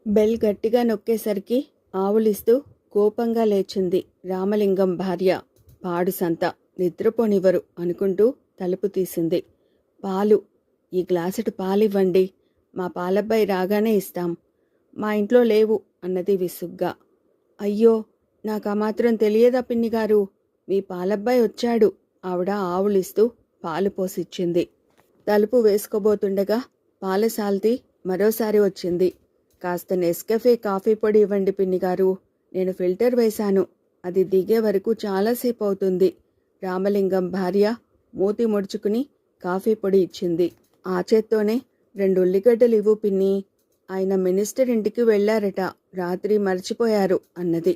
Bell గట్టిగా నొక్కేసరికి ఆవులిస్తూ కోపంగా లేచింది రామలింగం భార్య. పాడు సంత, నిద్రపోనివ్వరు అనుకుంటూ తలుపు తీసింది. పాలు, ఈ గ్లాసుటి పాలివ్వండి, మా పాలబ్బాయి రాగానే ఇస్తాం. మా ఇంట్లో లేవు అన్నది విసుగ్గా. అయ్యో, నాకా మాత్రం తెలియదా పిన్నిగారు, మీ పాలబ్బాయి వచ్చాడు ఆవిడ ఆవులిస్తూ పాలు పోసిచ్చింది. తలుపు వేసుకోబోతుండగా పాలసాల్తి మరోసారి వచ్చింది. కాస్త నెస్కెఫే కాఫీ పొడి ఇవ్వండి పిన్నిగారు, నేను ఫిల్టర్ వేశాను, అది దిగే వరకు చాలాసేపు అవుతుంది. రామలింగం భార్య మూతి ముడుచుకుని కాఫీ పొడి ఇచ్చింది. ఆ చేత్తోనే 2 ఉల్లిగడ్డలు ఇవ్వు పిన్ని, ఆయన మినిస్టర్ ఇంటికి వెళ్లారట, రాత్రి మర్చిపోయారు అన్నది.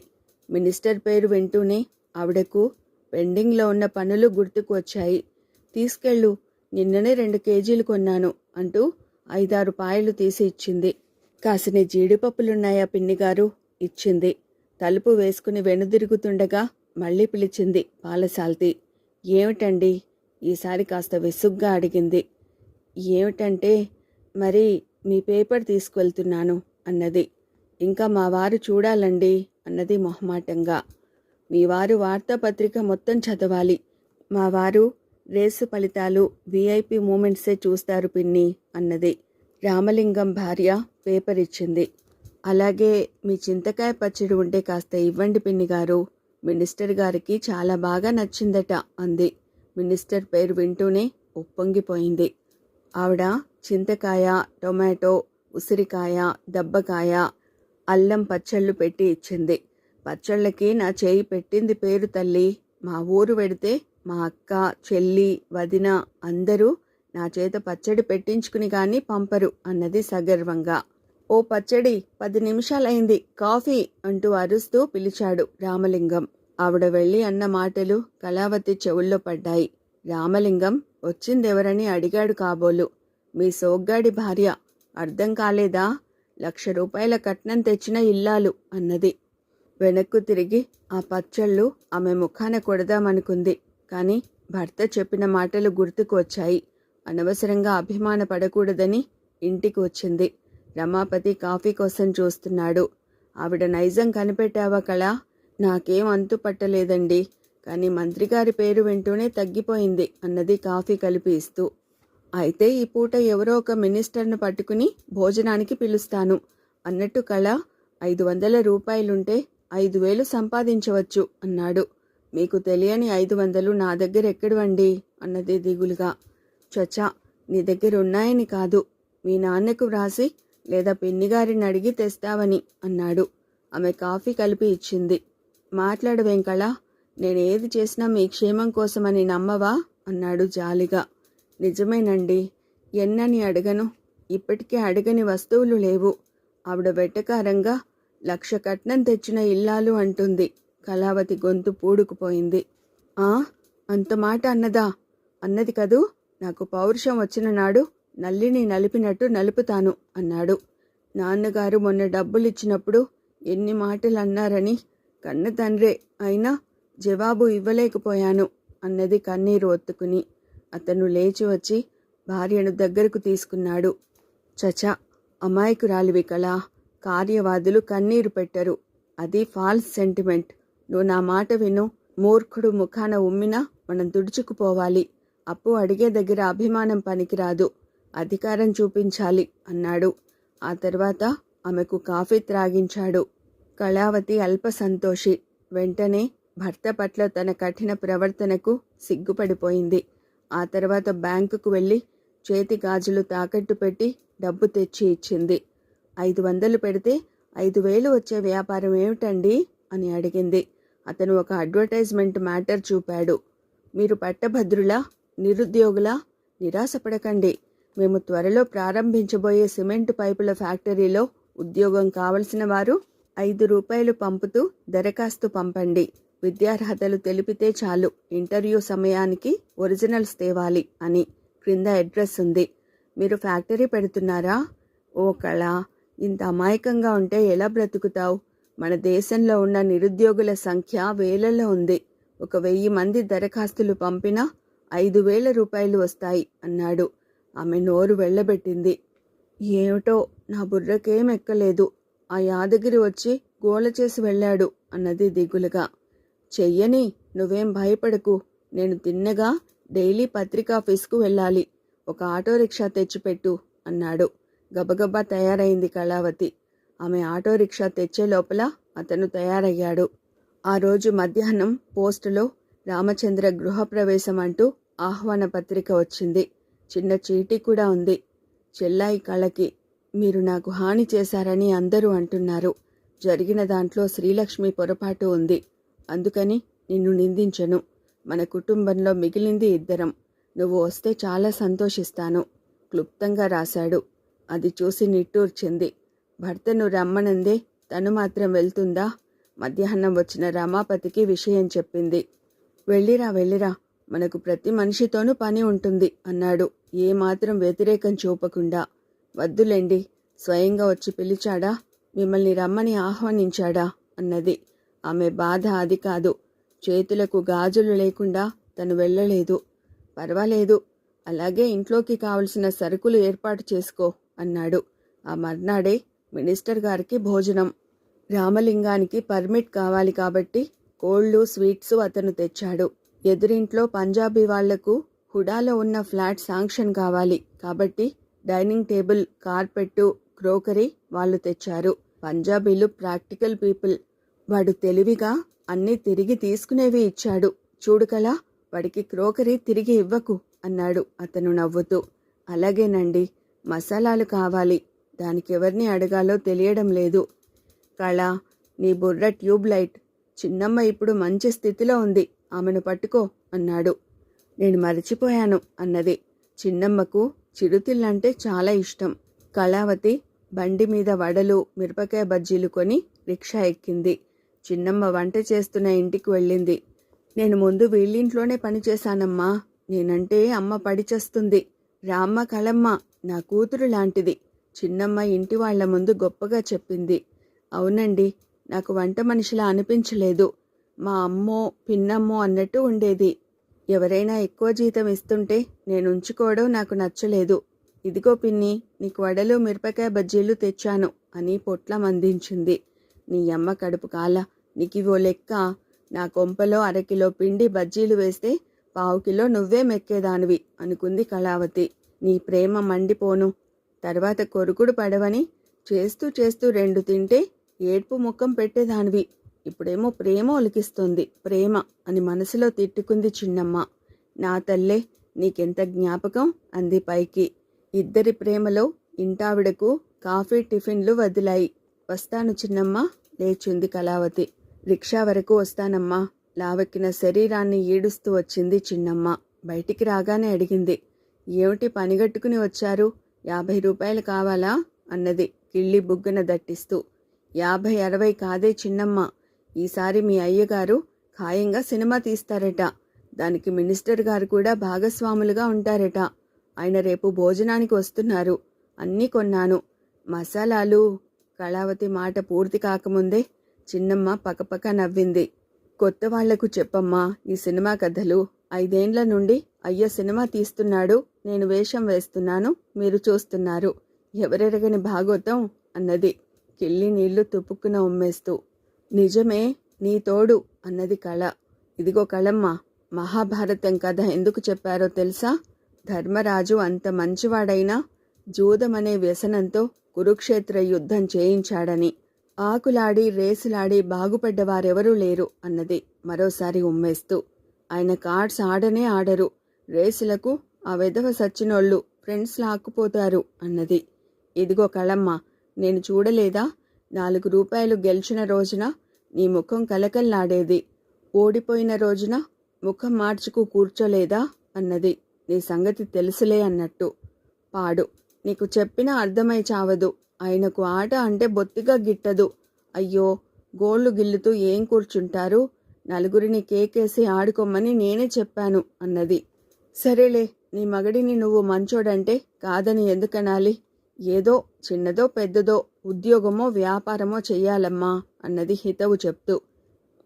మినిస్టర్ పేరు వింటూనే ఆవిడకు పెండింగ్లో ఉన్న పనులు గుర్తుకు వచ్చాయి. తీసుకెళ్ళు, నిన్ననే 2 కేజీలు కొన్నాను అంటూ 5-6 పాయలు తీసి ఇచ్చింది. కాసిని జీడిపప్పులున్నాయా పిన్నిగారు, ఇచ్చింది. తలుపు వేసుకుని వెనుదిరుగుతుండగా మళ్ళీ పిలిచింది పాలసాల్తి. ఏమిటండి, ఈసారి కాస్త విసుగ్గా అడిగింది. ఏమిటంటే, మరి మీ పేపర్ తీసుకువెళ్తున్నాను అన్నది. ఇంకా మా వారు చూడాలండి అన్నది మొహమాటంగా. మీ వారు వార్తాపత్రిక మొత్తం చదవాలి, మా వారు రేసు ఫలితాలు విఐపి మూమెంట్సే చూస్తారు పిన్ని అన్నది. రామలింగం భార్య పేపర్ ఇచ్చింది. అలాగే మీ చింతకాయ పచ్చడి ఉంటే కాస్త ఇవ్వండి పిన్నిగారు, మినిస్టర్ గారికి చాలా బాగా నచ్చిందట అంది. మినిస్టర్ పేరు వింటూనే ఉప్పొంగిపోయింది. ఆవిడ చింతకాయ, టొమాటో, ఉసిరికాయ, దబ్బకాయ, అల్లం పచ్చళ్ళు పెట్టి ఇచ్చింది. పచ్చళ్ళకి నా చేయి పెట్టింది పేరు తల్లి, మా ఊరు వెడితే మా అక్క, చెల్లి, వదిన అందరూ నా చేత పచ్చడి పెట్టించుకుని కానీ పంపరు అన్నది సగర్వంగా. ఓ పచ్చడి, 10 నిమిషాలైంది, కాఫీ అంటూ అరుస్తూ పిలిచాడు రామలింగం. ఆవిడ వెళ్ళి అన్న మాటలు కళావతి చెవుల్లో పడ్డాయి. రామలింగం వచ్చిందెవరని అడిగాడు కాబోలు. మీ సోగ్గాడి భార్య, అర్థం కాలేదా, 1,00,000 రూపాయల కట్నం తెచ్చిన ఇల్లాలు అన్నది. వెనక్కు తిరిగి ఆ పచ్చళ్ళు ఆమె ముఖాన కొడదామనుకుంది. కానీ భర్త చెప్పిన మాటలు గుర్తుకు వచ్చాయి. అనవసరంగా అభిమాన పడకూడదని ఇంటికి వచ్చింది. రమాపతి కాఫీ కోసం చూస్తున్నాడు. ఆవిడ నైజం కనిపెట్టావా కళ, నాకేం అంతు పట్టలేదండి, కానీ మంత్రిగారి పేరు వింటూనే తగ్గిపోయింది అన్నది కాఫీ కలిపి ఇస్తూ. అయితే ఈ పూట ఎవరో ఒక మినిస్టర్ను పట్టుకుని భోజనానికి పిలుస్తాను అన్నట్టు కళ, 500 రూపాయలుంటే 5,000 సంపాదించవచ్చు అన్నాడు. మీకు తెలియని 500 నా దగ్గర ఎక్కడివండి అన్నది దిగులుగా. చచా, నీ దగ్గర ఉన్నాయని కాదు, మీ నాన్నకు వ్రాసి లేదా పిన్నిగారిని అడిగి తెస్తావని అన్నాడు. ఆమె కాఫీ కలిపి ఇచ్చింది. మాట్లాడవేం కళ, నేనేది చేసినా మీ క్షేమం కోసమని నమ్మవా అన్నాడు జాలిగా. నిజమేనండి, ఎన్నని అడగను, ఇప్పటికే అడగని వస్తువులు లేవు. ఆవిడ వెట్టకారంగా 1,00,000 కట్నం తెచ్చిన ఇల్లాలు అంటుంది. కళావతి గొంతు పూడుకుపోయింది. ఆ, అంత మాట అన్నదా, అన్నది కదూ, నాకు పౌరుషం వచ్చిన నాడు నల్లిని నలిపినట్టు నలుపుతాను అన్నాడు. నాన్నగారు మొన్న డబ్బులిచ్చినప్పుడు ఎన్ని మాటలు అన్నారని కన్న తండ్రే అయినా జవాబు ఇవ్వలేకపోయాను అన్నది కన్నీరు ఒత్తుకుని. అతను లేచి వచ్చి భార్యను దగ్గరకు తీసుకున్నాడు. చచా, అమాయకురాలివి కళ, కార్యవాదులు కన్నీరు పెట్టరు, అది ఫాల్స్ సెంటిమెంట్. నువ్వు నా మాట విను, మూర్ఖుడు ముఖాన ఉమ్మినా మనం తుడుచుకుపోవాలి. అప్పు అడిగే దగ్గర అభిమానం పనికిరాదు, అధికారం చూపించాలి అన్నాడు. ఆ తర్వాత ఆమెకు కాఫీ త్రాగించాడు. కళావతి అల్ప సంతోషి. వెంటనే భర్త పట్ల తన కఠిన ప్రవర్తనకు సిగ్గుపడిపోయింది. ఆ తర్వాత బ్యాంకుకు వెళ్ళి చేతి గాజులు తాకట్టు పెట్టి డబ్బు తెచ్చి ఇచ్చింది. 500 పెడితే 5,000 వచ్చే వ్యాపారం ఏమిటండి అని అడిగింది. అతను ఒక అడ్వర్టైజ్మెంట్ మ్యాటర్ చూపాడు. మీరు పట్టభద్రులా, నిరుద్యోగులా, నిరాశపడకండి, మేము త్వరలో ప్రారంభించబోయే సిమెంట్ పైపుల ఫ్యాక్టరీలో ఉద్యోగం కావలసిన వారు 5 రూపాయలు పంపుతూ దరఖాస్తు పంపండి. విద్యార్హతలు తెలిపితే చాలు, ఇంటర్వ్యూ సమయానికి ఒరిజినల్స్ తేవాలి అని క్రింద అడ్రస్ ఉంది. మీరు ఫ్యాక్టరీ పెడుతున్నారా? ఓ కళ, ఇంత అమాయకంగా ఉంటే ఎలా బ్రతుకుతావు? మన దేశంలో ఉన్న నిరుద్యోగుల సంఖ్య వేలల్లో ఉంది. 1,000 మంది దరఖాస్తులు పంపినా 5,000 రూపాయలు వస్తాయి అన్నాడు. ఆమె నోరు వెళ్ళబెట్టింది. ఏమిటో నా బుర్రకేం ఎక్కలేదు, ఆ యాదగిరి వచ్చి గోల చేసి వెళ్ళాడు అన్నది దిగులుగా. చెయ్యని, నువ్వేం భయపడకు. నేను తిన్నగా డైలీ పత్రికాఫీస్కు వెళ్ళాలి. ఒక ఆటో రిక్షా తెచ్చిపెట్టు అన్నాడు. గబగబా తయారైంది కళావతి. ఆమె ఆటో రిక్షా తెచ్చే లోపల అతను తయారయ్యాడు. ఆ రోజు మధ్యాహ్నం పోస్టులో రామచంద్ర గృహప్రవేశం అంటూ ఆహ్వాన పత్రిక వచ్చింది. చిన్న చీటీ కూడా ఉంది. చెల్లాయి కళకి, మీరు నాకు హాని చేశారని అందరూ అంటున్నారు. జరిగిన దాంట్లో శ్రీలక్ష్మి పొరపాటు ఉంది. అందుకని నిన్ను నిందించను. మన కుటుంబంలో మిగిలింది ఇద్దరం. నువ్వు వస్తే చాలా సంతోషిస్తాను. క్లుప్తంగా రాశాడు. అది చూసి నిట్టూర్చింది. భర్తను రమ్మనందే తను మాత్రం వెళ్తుందా? మధ్యాహ్నం వచ్చిన రమాపతికి విషయం చెప్పింది. వెళ్ళిరా వెళ్ళిరా, మనకు ప్రతి మనిషితోనూ పని ఉంటుంది అన్నాడు, ఏమాత్రం వ్యతిరేకం చూపకుండా. వద్దులేండి, స్వయంగా వచ్చి పిలిచాడా? మిమ్మల్ని రమ్మని ఆహ్వానించాడా అన్నది. ఆమె బాధ అది కాదు. చేతులకు గాజులు లేకుండా తను వెళ్ళలేదు. పర్వాలేదు, అలాగే ఇంట్లోకి కావలసిన సరుకులు ఏర్పాటు చేసుకో అన్నాడు. ఆ మర్నాడే మినిస్టర్ గారికి భోజనం. రామలింగానికి పర్మిట్ కావాలి కాబట్టి కోళ్ళు, స్వీట్స్ అతను తెచ్చాడు. ఎదురింట్లో పంజాబీ వాళ్లకు హుడాలో ఉన్న ఫ్లాట్ శాంక్షన్ కావాలి కాబట్టి డైనింగ్ టేబుల్, కార్పెట్టు, క్రోకరీ వాళ్ళు తెచ్చారు. పంజాబీలు ప్రాక్టికల్ పీపుల్. వాడు తెలివిగా అన్నీ తిరిగి తీసుకునేవి ఇచ్చాడు. చూడుకలా, వాడికి క్రోకరీ తిరిగి ఇవ్వకు అన్నాడు అతను నవ్వుతూ. అలాగేనండి, మసాలాలు కావాలి. దానికెవరిని అడగాలో తెలియడం లేదు. కళ, నీ బుర్ర ట్యూబ్ లైట్. చిన్నమ్మ ఇప్పుడు మంచి స్థితిలో ఉంది, ఆమెను పట్టుకో అన్నాడు. నేను మరిచిపోయాను అన్నది. చిన్నమ్మకు చిరుతిళ్ళంటే చాలా ఇష్టం. కళావతి బండి మీద వడలు, మిరపకాయ బజ్జీలు కొని రిక్షా ఎక్కింది. చిన్నమ్మ వంట చేస్తున్న ఇంటికి వెళ్ళింది. నేను ముందు వీళ్ళింట్లోనే పనిచేశానమ్మా. నేనంటే అమ్మ పడిచేస్తుంది. రామ్మ కళమ్మ నా కూతురు లాంటిది. చిన్నమ్మ ఇంటి వాళ్ల ముందు గొప్పగా చెప్పింది. అవునండి, నాకు వంట మనిషిలా అనిపించలేదు. మా అమ్మో, పిన్నమ్మో అన్నట్టు ఉండేది. ఎవరైనా ఎక్కువ జీతం ఇస్తుంటే నేను ఉంచుకోవడం నాకు నచ్చలేదు. ఇదిగో పిన్ని, నీకు వడలు, మిరపకాయ బజ్జీలు తెచ్చాను అని పొట్లం అందించింది. నీ అమ్మ కడుపు కాల, నీకివో లెక్క. నా కొంపలో 1/2 కిలో పిండి బజ్జీలు వేస్తే 1/2 కిలో నువ్వే మెక్కేదానివి అనుకుంది కళావతి. నీ ప్రేమ మండిపోను. తర్వాత కొరుకుడు పడవని చేస్తూ చేస్తూ 2 తింటే ఏడ్పు ముఖం పెట్టేదానివి. ఇప్పుడేమో ప్రేమ ఒలికిస్తుంది. ప్రేమ అని మనసులో తిట్టుకుంది చిన్నమ్మ. నా తల్లే, నీకెంత జ్ఞాపకం అంది పైకి. ఇద్దరి ప్రేమలో ఇంటావిడకు కాఫీ, టిఫిన్లు వదిలాయి. వస్తాను చిన్నమ్మ, లేచింది కళావతి. రిక్షా వరకు వస్తానమ్మా. లావెక్కిన శరీరాన్ని ఈడుస్తూ వచ్చింది చిన్నమ్మ. బయటికి రాగానే అడిగింది, ఏమిటి పనిగట్టుకుని వచ్చారు? 50 రూపాయలు కావాలా అన్నది కిళ్ళి బుగ్గన దట్టిస్తూ. 50, 60 కాదే చిన్నమ్మ. ఈసారి మీ అయ్యగారు ఖాయంగా సినిమా తీస్తారట. దానికి మినిస్టర్ గారు కూడా భాగస్వాములుగా ఉంటారట. ఆయన రేపు భోజనానికి వస్తున్నారు. అన్నీ కొన్నాను. మసాలాలు. కళావతి మాట పూర్తి కాకముందే చిన్నమ్మ పకపక నవ్వింది. కొత్త వాళ్లకు చెప్పమ్మా ఈ సినిమా కథలు. 5 ఏండ్ల నుండి అయ్య సినిమా తీస్తున్నాడు, నేను వేషం వేస్తున్నాను, మీరు చూస్తున్నారు. ఎవరెరగని భాగోతం అన్నది కిళ్ళి నీళ్లు తుపుక్కున ఉమ్మేస్తూ. నిజమే, నీ తోడు అన్నది కళ. ఇదిగో కళమ్మ, మహాభారతం కథ ఎందుకు చెప్పారో తెలుసా? ధర్మరాజు అంత మంచివాడైనా జూదమనే వ్యసనంతో కురుక్షేత్ర యుద్ధం చేయించాడని. ఆకులాడి రేసులాడి బాగుపడ్డవారెవరూ లేరు అన్నది మరోసారి ఉమ్మేస్తూ. ఆయన కార్డ్స్ ఆడనే ఆడరు. రేసులకు ఆ వెధవ సచ్చినోళ్ళు ఫ్రెండ్స్ లాక్కుపోతారు అన్నది. ఇదిగో కళమ్మ, నేను చూడలేదా? 4 రూపాయలు గెలిచిన రోజున నీ ముఖం కలకల్లాడేది. ఓడిపోయిన రోజున ముఖం మార్చుకు కూర్చోలేదా అన్నది. నీ సంగతి తెలుసులే అన్నట్టు. పాడు, నీకు చెప్పినా అర్థమై చావదు. ఆయనకు ఆట అంటే బొత్తిగా గిట్టదు. అయ్యో, గోళ్లు గిల్లుతూ ఏం కూర్చుంటారు? నలుగురిని కేకేసి ఆడుకోమని నేనే చెప్పాను అన్నది. సరేలే, నీ మగడిని నువ్వు మంచోడంటే కాదని ఎందుకనాలి? ఏదో చిన్నదో పెద్దదో ఉద్యోగమో వ్యాపారమో చెయ్యాలమ్మా అన్నది హితవు చెప్తూ.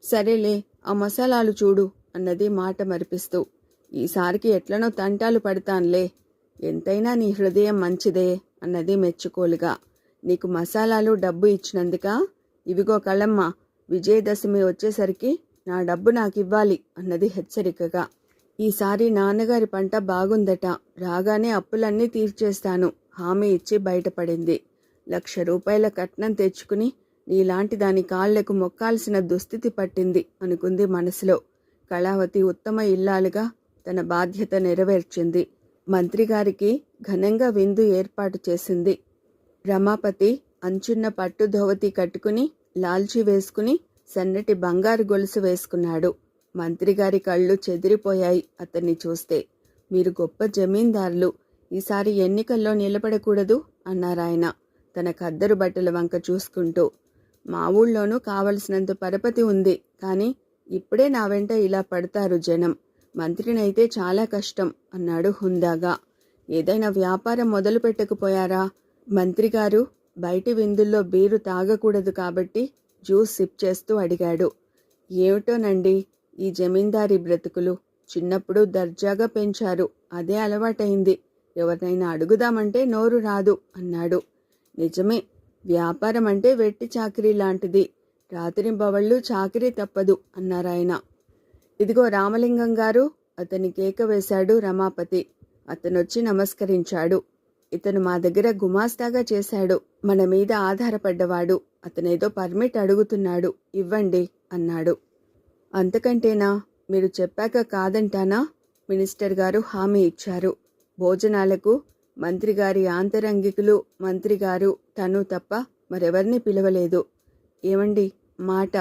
సరేలే, ఆ మసాలాలు చూడు అన్నది మాట మరిపిస్తూ. ఈసారికి ఎట్లనో తంటాలు పడతాన్లే. ఎంతైనా నీ హృదయం మంచిదే అన్నది మెచ్చుకోలుగా. నీకు మసాలాలు డబ్బు ఇచ్చినందుకా? ఇవిగో కళమ్మ, విజయదశమి వచ్చేసరికి నా డబ్బు నాకివ్వాలి అన్నది హెచ్చరికగా. ఈసారి నాన్నగారి పంట బాగుందట, రాగానే అప్పులన్నీ తీర్చేస్తాను హామీ ఇచ్చి బయటపడింది. 1,00,000 రూపాయల కట్నం తెచ్చుకుని నీలాంటి దాని కాళ్లకు మొక్కాల్సిన దుస్థితి పట్టింది అనుకుంది మనసులో. కళావతి ఉత్తమ ఇల్లాలుగా తన బాధ్యత నెరవేర్చింది. మంత్రిగారికి ఘనంగా విందు ఏర్పాటు చేసింది. రమాపతి అంచున్న పట్టు ధోవతి కట్టుకుని, లాల్చీ వేసుకుని, సన్నటి బంగారు గొలుసు వేసుకున్నాడు. మంత్రిగారి కళ్ళు చెదిరిపోయాయి అతన్ని చూస్తే. మీరు గొప్ప జమీందారులు, ఈసారి ఎన్నికల్లో నిలబడకూడదు అన్నారాయన తన ఖద్దరు బట్టల వంక చూసుకుంటూ. మా ఊళ్ళోనూ కావలసినంత పరపతి ఉంది, కానీ ఇప్పుడే నా వెంట ఇలా పడతారు జనం. మంత్రినైతే చాలా కష్టం అన్నాడు హుందాగా. ఏదైనా వ్యాపారం మొదలు పెట్టకపోయారా? మంత్రిగారు బయటి విందుల్లో బీరు తాగకూడదు కాబట్టి జ్యూస్ సిప్ చేస్తూ అడిగాడు. ఏమిటోనండి ఈ జమీందారీ బ్రతుకులు, చిన్నప్పుడు దర్జాగా పెంచారు, అదే అలవాటైంది. ఎవరినైనా అడుగుదామంటే నోరు రాదు అన్నాడు. నిజమే, వ్యాపారం అంటే వెట్టి చాకిరీ లాంటిది, రాత్రింబవళ్ళు చాకిరీ తప్పదు అన్నారాయన. ఇదిగో రామలింగం గారు, అతని కేక వేశాడు రమాపతి. అతనొచ్చి నమస్కరించాడు. ఇతను మా దగ్గర గుమాస్తాగా చేశాడు, మన మీద ఆధారపడ్డవాడు. అతనేదో పర్మిట్ అడుగుతున్నాడు, ఇవ్వండి అన్నాడు. అంతకంటేనా? మీరు చెప్పాక కాదంటానా? మినిస్టర్ గారు హామీ ఇచ్చారు. భోజనాలకు మంత్రిగారి ఆంతరంగికులు, మంత్రిగారు, తను తప్ప మరెవర్ని పిలవలేదు. ఏమండి మాట?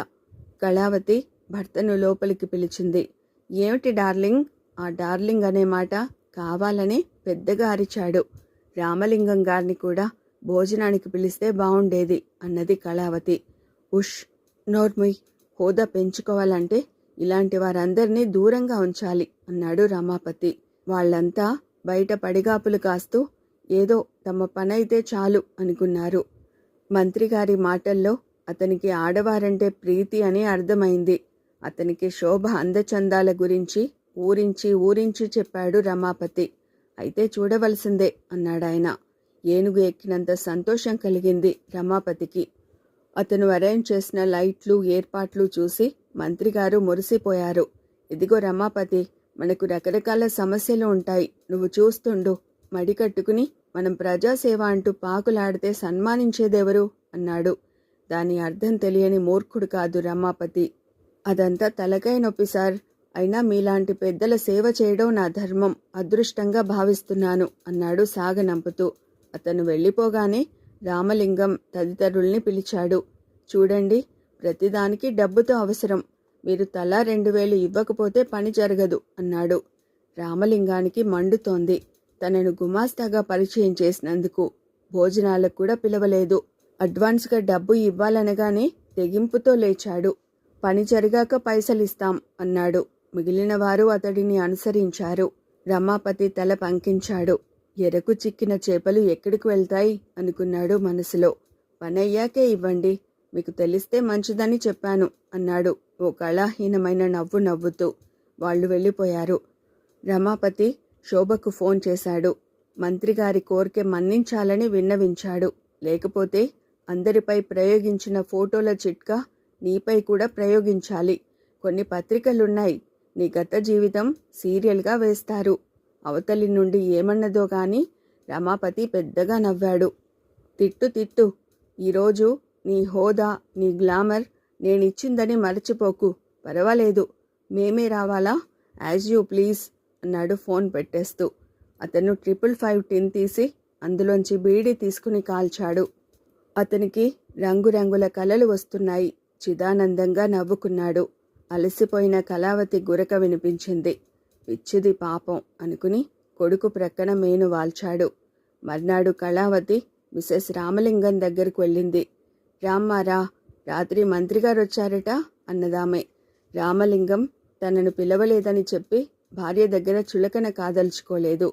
కళావతి భర్తను లోపలికి పిలిచింది. ఏమిటి డార్లింగ్? ఆ డార్లింగ్ అనే మాట కావాలనే పెద్దగా అరిచాడు. రామలింగం గారిని కూడా భోజనానికి పిలిస్తే బావుండేది అన్నది కళావతి. ఉష్, నోర్ముయ్, హోదా పెంచుకోవాలంటే ఇలాంటి వారందరినీ దూరంగా ఉంచాలి అన్నాడు రమాపతి. వాళ్లంతా బయట పడిగాపులు కాస్తూ ఏదో తమ పనైతే చాలు అనుకున్నారు. మంత్రిగారి మాటల్లో అతనికి ఆడవారంటే ప్రీతి అని అర్థమైంది. అతనికి శోభ అందచందాల గురించి ఊరించి చెప్పాడు రమాపతి. అయితే చూడవలసిందే అన్నాడాయన. ఏనుగు ఎక్కినంత సంతోషం కలిగింది రమాపతికి. అతను అరేంజ్ చేసిన లైట్లు, ఏర్పాట్లు చూసి మంత్రిగారు మురిసిపోయారు. ఇదిగో రమాపతి, మనకు రకరకాల సమస్యలు ఉంటాయి, నువ్వు చూస్తుండు. మడికట్టుకుని మనం ప్రజాసేవ అంటూ పాకులాడితే సన్మానించేదెవరు అన్నాడు. దాని అర్థం తెలియని మూర్ఖుడు కాదు రమాపతి. అదంతా తలకాయ నొప్పి సార్. అయినా మీలాంటి పెద్దల సేవ చేయడం నా ధర్మం, అదృష్టంగా భావిస్తున్నాను అన్నాడు సాగనంపుతూ. అతను వెళ్ళిపోగానే రామలింగం తదితరుల్ని పిలిచాడు. చూడండి, ప్రతిదానికి డబ్బుతో అవసరం. మీరు తలా 2,000 ఇవ్వకపోతే పని జరగదు అన్నాడు. రామలింగానికి మండుతోంది. తనను గుమాస్తాగా పరిచయం చేసినందుకు భోజనాలకు కూడా పిలవలేదు. అడ్వాన్స్గా డబ్బు ఇవ్వాలనగానే తెగింపుతో లేచాడు. పని జరిగాక పైసలిస్తాం అన్నాడు. మిగిలిన వారు అతడిని అనుసరించారు. రమాపతి తల పంకించాడు. ఎరకు చిక్కిన చేపలు ఎక్కడికి వెళ్తాయి అనుకున్నాడు మనసులో. పనయ్యాకే ఇవ్వండి, మీకు తెలిస్తే మంచిదని చెప్పాను అన్నాడు ఓ కళాహీనమైన నవ్వు నవ్వుతూ. వాళ్ళు వెళ్ళిపోయారు. రమాపతి శోభకు ఫోన్ చేశాడు. మంత్రిగారి కోరిక మన్నించాలని విన్నవించాడు. లేకపోతే అందరిపై ప్రయోగించిన ఫోటోల చిట్కా నీపై కూడా ప్రయోగించాలి. కొన్ని పత్రికలున్నాయి, నీ గత జీవితం సీరియల్గా వేస్తారు. అవతలి నుండి ఏమన్నదో గాని రమాపతి పెద్దగా నవ్వాడు. తిట్టు, ఈరోజు నీ హోదా, నీ గ్లామర్ నేనిచ్చిందని మరచిపోకు. పర్వాలేదు, మేమే రావాలా? యాజ్ యూ ప్లీజ్ అన్నాడు ఫోన్ పెట్టేస్తూ. అతను 555 టిన్ తీసి అందులోంచి బీడీ తీసుకుని కాల్చాడు. అతనికి రంగురంగుల కలలు వస్తున్నాయి. చిదానందంగా నవ్వుకున్నాడు. అలసిపోయిన కళావతి గురక వినిపించింది. పిచ్చిది పాపం అనుకుని కొడుకు ప్రక్కన మేను వాల్చాడు. మర్నాడు కళావతి మిసెస్ రామలింగం దగ్గరకు వెళ్ళింది. రామ్మారా, రాత్రి మంత్రిగారు వచ్చారట అన్నదామె. రామలింగం తనను పిలవలేదని చెప్పి భార్య దగ్గర చులకన కాదలుచుకోలేదు.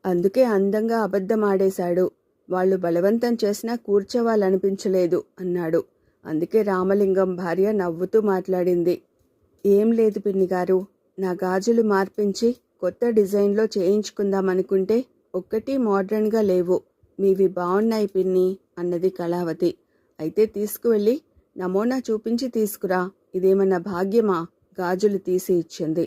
అందుకే అందంగా అబద్ధమాడేశాడు. వాళ్ళు బలవంతం చేసినా కూర్చోవాలనిపించలేదు అన్నాడు. అందుకే రామలింగం భార్య నవ్వుతూ మాట్లాడింది. ఏం లేదు పిన్నిగారు, నా గాజులు మార్పించి కొత్త డిజైన్లో చేయించుకుందామనుకుంటే ఒక్కటి మోడ్రన్గా లేవు. మీవి బాగున్నాయి పిన్ని అన్నది కళావతి. అయితే తీసుకువెళ్ళి నమూనా చూపించి తీసుకురా, ఇదేమన్నా భాగ్యమా? గాజులు తీసి ఇచ్చింది.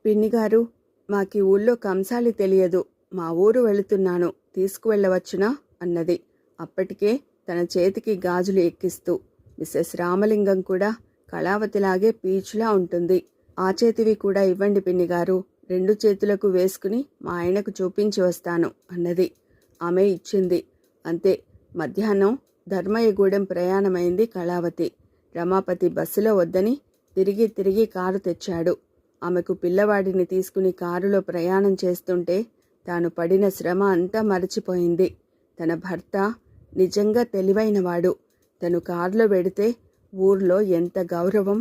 పిన్నిగారు, మాకీ ఊళ్ళో కంసాలి తెలియదు, మా ఊరు వెళుతున్నాను, తీసుకువెళ్ళవచ్చునా అన్నది అప్పటికే తన చేతికి గాజులు ఎక్కిస్తూ. మిసెస్ రామలింగం కూడా కళావతిలాగే పీచులా ఉంటుంది. ఆ చేతివి కూడా ఇవ్వండి పిన్నిగారు, 2 చేతులకు వేసుకుని మా ఆయనకు చూపించి వస్తాను అన్నది. ఆమె ఇచ్చింది. అంతే. మధ్యాహ్నం ధర్మయ్యగూడెం ప్రయాణమైంది కళావతి. రమాపతి బస్సులో వద్దని తిరిగి తిరిగి కారు తెచ్చాడు. ఆమెకు పిల్లవాడిని తీసుకుని కారులో ప్రయాణం చేస్తుంటే తాను పడిన శ్రమ అంతా మరచిపోయింది. తన భర్త నిజంగా తెలివైనవాడు. తను కారులో వెడితే ఊర్లో ఎంత గౌరవం,